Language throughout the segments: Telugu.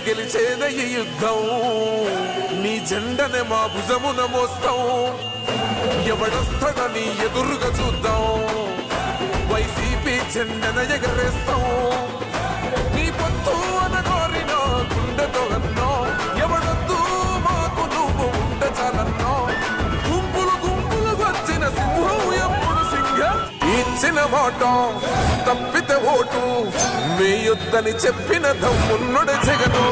గెలిచేద ఈ యుద్ధం నీ జెండనే మా భుజమున మోస్తాం ఎవడొస్తాడని ఎదురుగా చూద్దాం వైసీపీ జెండన ఎగరేస్తాం నీ పొత్తు అనగోరిన గుండెతో అన్నో ఎవడొద్దు మాకు నువ్వు ఉండ చాలన్నో గుంపులు గుంపులు వచ్చిన సింహం ఎప్పుడు సింహం ఇచ్చిన మాట తప్పితే ఓటు వేయొద్దని చెప్పిన దమ్మున్నడు జగను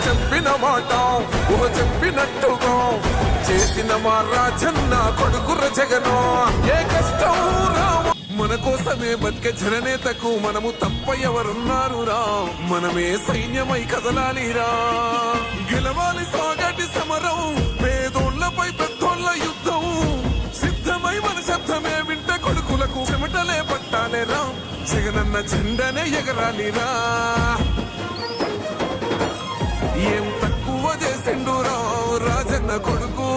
చెప్పిన మాట చెప్పినట్టుగా చేసిన మా రాజన్న కొడుకుర జగను ఏ కష్టం రావు మన కోసమే బతికే జననేతకు మనము తప్ప ఎవరున్నారు రా మనమే సైన్యమై కదలాలిరా గెలవాలి సాగటి సమరం పేదోళ్లపై పెద్దోళ్ల యుద్ధం సిద్ధమై మన శబ్దమే వింట కొడుకులకు చెమటలే పట్టాలేరా జగనన్న జెండనే ఎగరాలిరా ఏం తక్కువ చేసిండురా రాజన్న కొడుకు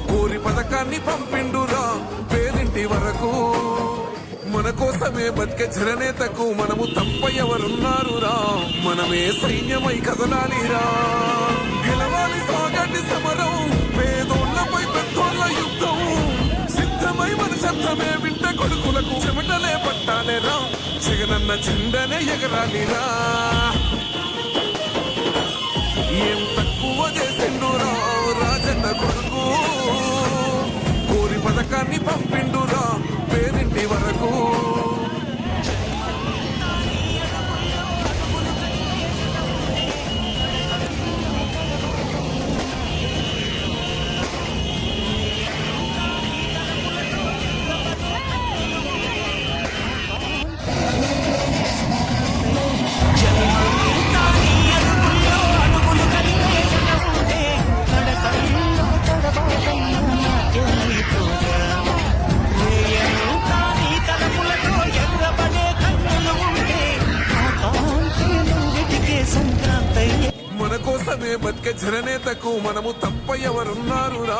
కోరి పథకాన్ని పంపిండురా పేరింటి వరకు మన కోసమే బతికే జననేతకు మనము తప్ప ఎవరున్నారు రా మనమే సైన్యమై కదలాలిరా గెలవాలి సాగటి సమరం పేదోళ్లపై పెద్దోళ్ల యుద్ధం సిద్ధమై మన శబ్దమే వింట కొడుకులకు చెమటలే పట్టాలేరా జగనన్న జెండనే ఎగరాలిరా ఏం తక్కువ చేసిండురా రాజన్న కొడుకు కోరి పథకాన్ని పంపిండురా పేరింటి వరకు మన కోసమే బతికే జననేతకు మనము తప్ప ఎవరున్నారు రా